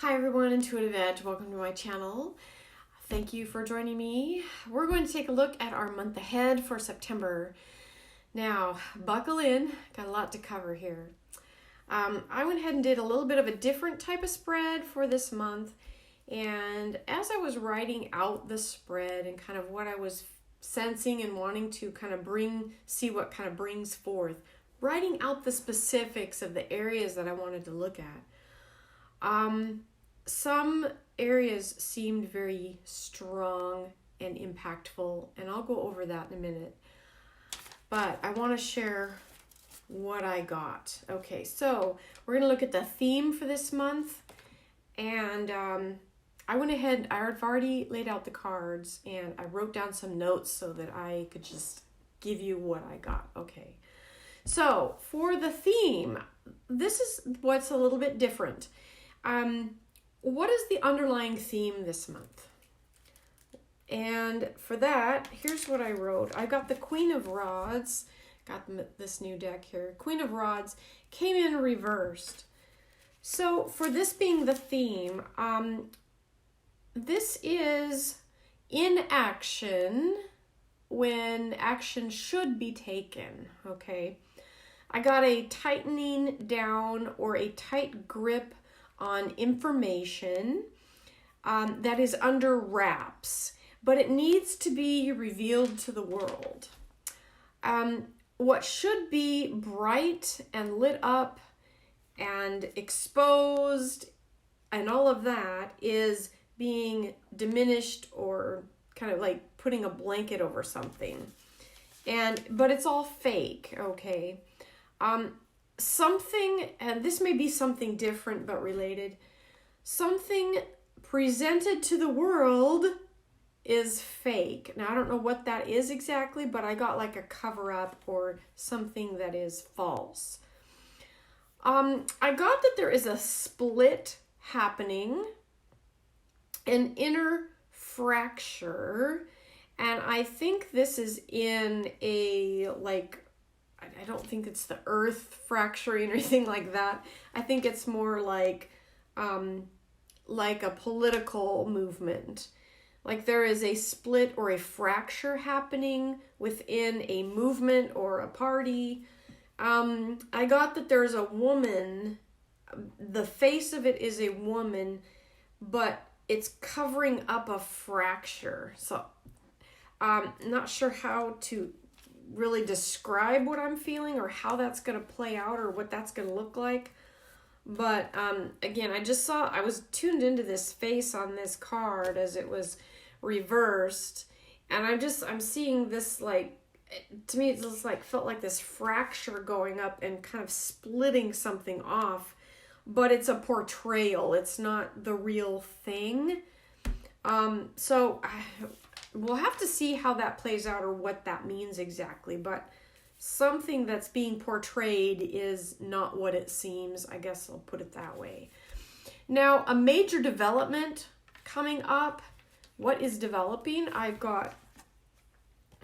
Hi everyone, Intuitive Edge. Welcome to my channel. Thank you for joining me. We're going to take a look at our month ahead for September. Now, buckle in. Got a lot to cover here. I went ahead and did a little bit of a different type of spread for this month. And as I was writing out the spread and kind of what I was sensing and wanting to kind of see what kind of brings forth, writing out the specifics of the areas that I wanted to look at. Some areas seemed very strong and impactful, and I'll go over that in a minute. But I want to share what I got. Okay, so we're going to look at the theme for this month, and I went ahead, I've already laid out the cards, and I wrote down some notes so that I could just give you what I got. Okay, so for the theme, this is what's a little bit different. What is the underlying theme this month? And for that, here's what I wrote. I got the Queen of Rods, got this new deck here. Queen of Rods came in reversed. So for this being the theme, this is inaction when action should be taken, okay? I got a tightening down or a tight grip on information that is under wraps, but it needs to be revealed to the world. What should be bright and lit up and exposed and all of that is being diminished or kind of like putting a blanket over something. But it's all fake, okay? Something, and this may be something different but related, something presented to the world is fake. Now, I don't know what that is exactly, but I got like a cover-up or something that is false. I got that there is a split happening, an inner fracture, and I think this is in a, like, I don't think it's the earth fracturing or anything like that. I think it's more like a political movement. Like there is a split or a fracture happening within a movement or a party. I got that there's a woman, the face of it is a woman, but it's covering up a fracture. So not sure how to really describe what I'm feeling or how that's going to play out or what that's going to look like. But again, I was tuned into this face on this card as it was reversed, and I'm seeing this, like, to me it just like felt like this fracture going up and kind of splitting something off, but it's a portrayal, it's not the real thing. So we'll have to see how that plays out or what that means exactly, but something that's being portrayed is not what it seems. I guess I'll put it that way. Now, a major development coming up. What is developing? I've got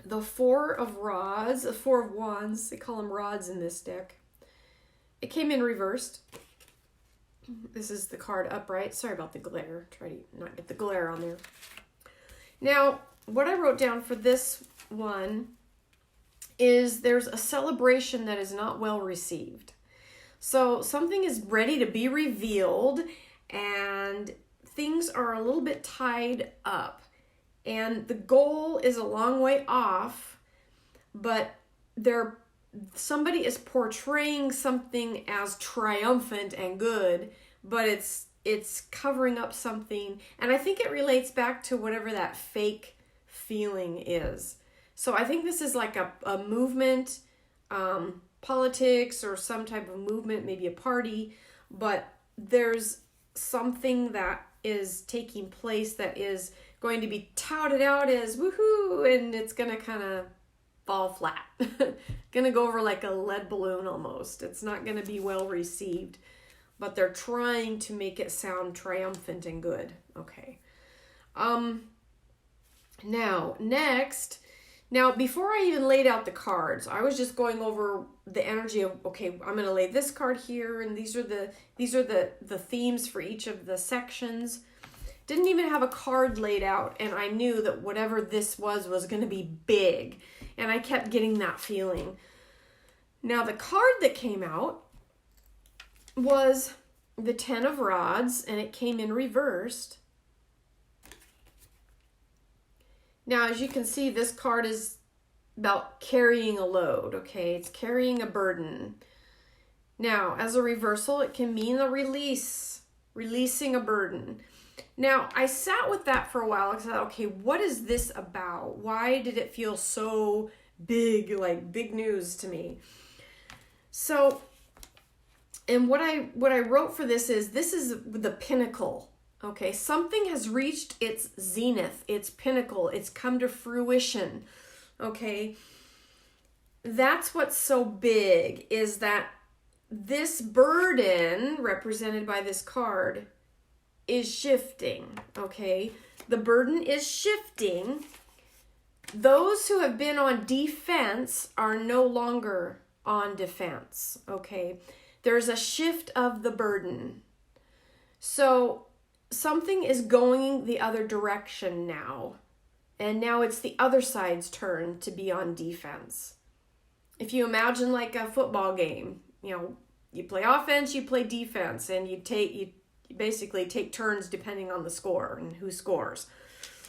the Four of Rods, the Four of Wands. They call them rods in this deck. It came in reversed. This is the card upright. Sorry about the glare. Try to not get the glare on there. Now, what I wrote down for this one is there's a celebration that is not well received. So something is ready to be revealed and things are a little bit tied up. And the goal is a long way off, but somebody is portraying something as triumphant and good, but it's covering up something. And I think it relates back to whatever that fake feeling is. So I think this is like a movement, politics or some type of movement, maybe a party, but there's something that is taking place that is going to be touted out as woohoo, and it's going to kind of fall flat. Going to go over like a lead balloon almost. It's not going to be well received, but they're trying to make it sound triumphant and good. Okay. Now, next, Now, before I even laid out the cards, I was just going over the energy of, okay, I'm going to lay this card here, and these are the themes for each of the sections. Didn't even have a card laid out, and I knew that whatever this was going to be big, and I kept getting that feeling. Now, the card that came out was the 10 of Rods, and it came in reversed. Now, as you can see, this card is about carrying a load, okay? It's carrying a burden. Now, as a reversal, it can mean a release, releasing a burden. Now, I sat with that for a while because I thought, okay, what is this about? Why did it feel so big, like big news to me? So, and what I wrote for this is the pinnacle. Okay, something has reached its zenith, its pinnacle, it's come to fruition. Okay, that's what's so big, is that this burden represented by this card is shifting. Okay, the burden is shifting. Those who have been on defense are no longer on defense. Okay, there's a shift of the burden. So something is going the other direction now. And now it's the other side's turn to be on defense. If you imagine like a football game, you play offense, you play defense, and you basically take turns depending on the score and who scores.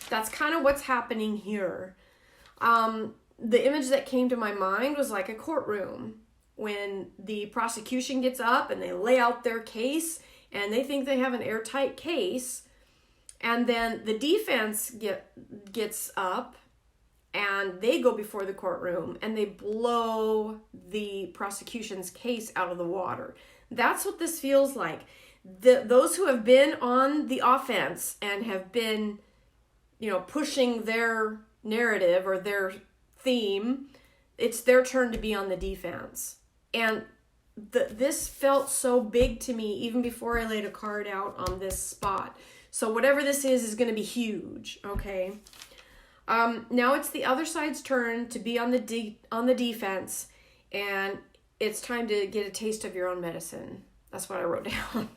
That's kind of what's happening here. The image that came to my mind was like a courtroom when the prosecution gets up and they lay out their case and they think they have an airtight case, and then the defense gets up and they go before the courtroom and they blow the prosecution's case out of the water. That's what this feels like. Those who have been on the offense and have been, pushing their narrative or their theme, it's their turn to be on the defense. And this felt so big to me even before I laid a card out on this spot. So whatever this is going to be huge, okay? Now it's the other side's turn to be on the defense, and it's time to get a taste of your own medicine. That's what I wrote down.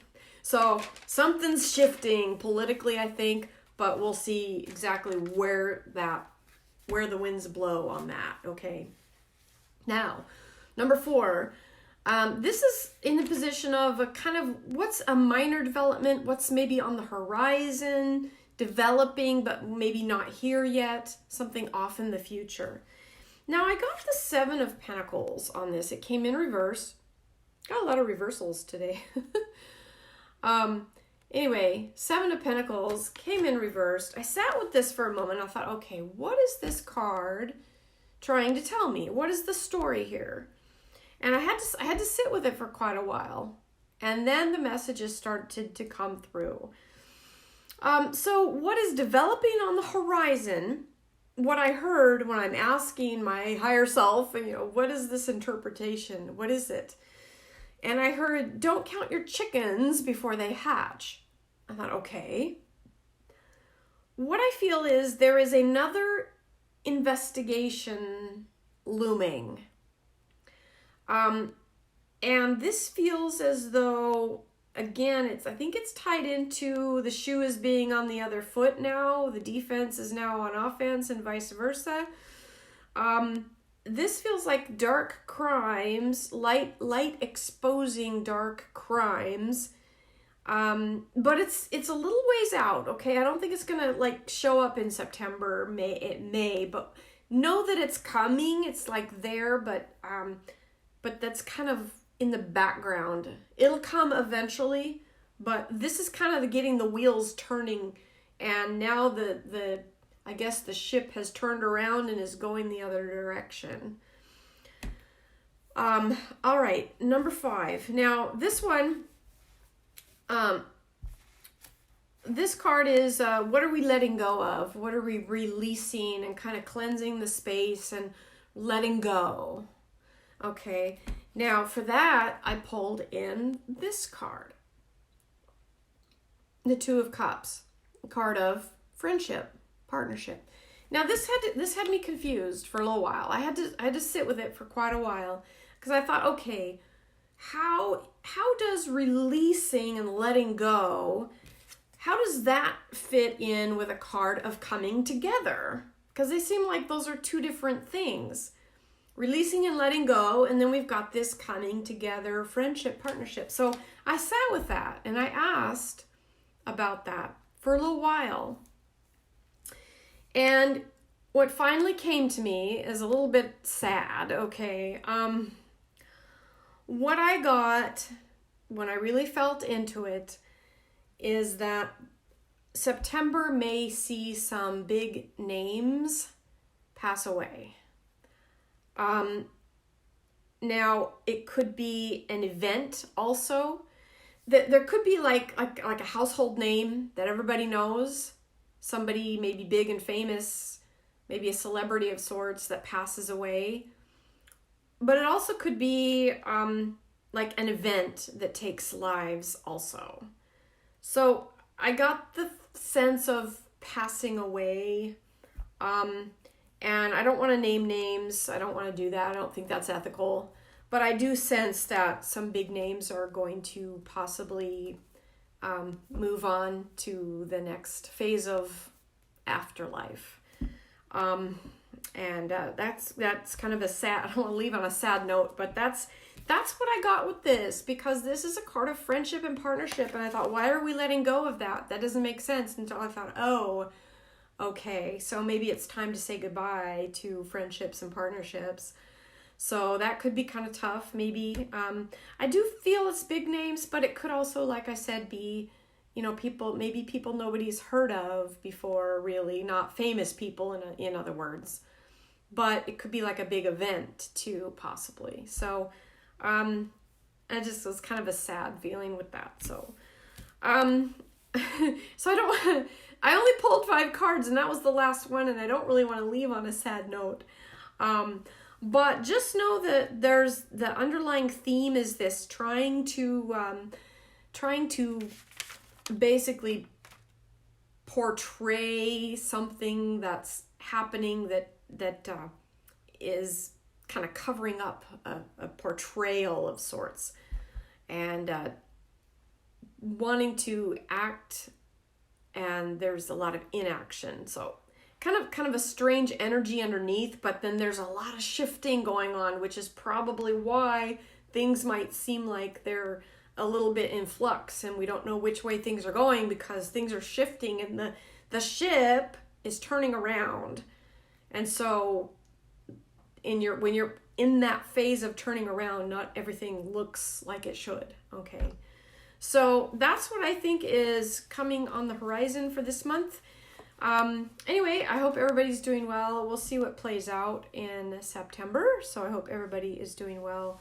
So something's shifting politically, I think, but we'll see exactly where the winds blow on that, okay? Now, number 4, this is in the position of a kind of what's a minor development, what's maybe on the horizon, developing, but maybe not here yet, something off in the future. Now, I got the 7 of Pentacles on this. It came in reverse. Got a lot of reversals today. Anyway, 7 of Pentacles came in reversed. I sat with this for a moment. I thought, okay, what is this card trying to tell me? What is the story here? And I had to sit with it for quite a while. And then the messages started to come through. So what is developing on the horizon, what I heard when I'm asking my higher self, what is this interpretation? What is it? And I heard, don't count your chickens before they hatch. I thought, okay. What I feel is there is another investigation looming. And this feels as though, again, I think it's tied into the shoe is being on the other foot now. The defense is now on offense and vice versa. This feels like dark crimes, light exposing dark crimes. But it's a little ways out, okay? I don't think it's gonna show up in September, May, but know that it's coming. It's there, but that's kind of in the background. It'll come eventually, but this is kind of getting the wheels turning, and now I guess the ship has turned around and is going the other direction. All right, number 5. Now, this one, this card is, what are we letting go of? What are we releasing and kind of cleansing the space and letting go? Okay, now for that, I pulled in this card. The 2 of Cups, a card of friendship, partnership. Now this had me confused for a little while. I had to sit with it for quite a while because I thought, okay, how does releasing and letting go, how does that fit in with a card of coming together? Because they seem like those are two different things. Releasing and letting go, and then we've got this coming together, friendship, partnership. So I sat with that and I asked about that for a little while. And what finally came to me is a little bit sad, okay? What I got when I really felt into it is that September may see some big names pass away. Now, it could be an event also. There could be like a household name that everybody knows. Somebody maybe big and famous, maybe a celebrity of sorts that passes away. But it also could be like an event that takes lives also. So I got the sense of passing away. And I don't want to name names. I don't want to do that. I don't think that's ethical. But I do sense that some big names are going to possibly move on to the next phase of afterlife. And that's kind of a sad, I don't want to leave on a sad note, but that's what I got with this, because this is a card of friendship and partnership. And I thought, why are we letting go of that? That doesn't make sense, until I thought, oh, okay, so maybe it's time to say goodbye to friendships and partnerships. So that could be kind of tough, maybe. I do feel it's big names, but it could also, like I said, be, people nobody's heard of before, really, not famous people, in other words. But it could be like a big event too, possibly. So I just was kind of a sad feeling with that. So, so I only pulled 5 cards, and that was the last one, and I don't really want to leave on a sad note. But just know that there's the underlying theme is this, trying to basically portray something that's happening that is kind of covering up a portrayal of sorts, and wanting to act, and there's a lot of inaction. So kind of a strange energy underneath, but then there's a lot of shifting going on, which is probably why things might seem like they're a little bit in flux and we don't know which way things are going, because things are shifting and the ship is turning around. And so when you're in that phase of turning around, not everything looks like it should. Okay. So that's what I think is coming on the horizon for this month. Anyway, I hope everybody's doing well. We'll see what plays out in September. So I hope everybody is doing well.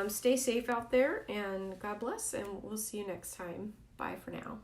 Stay safe out there, and God bless, and we'll see you next time. Bye for now.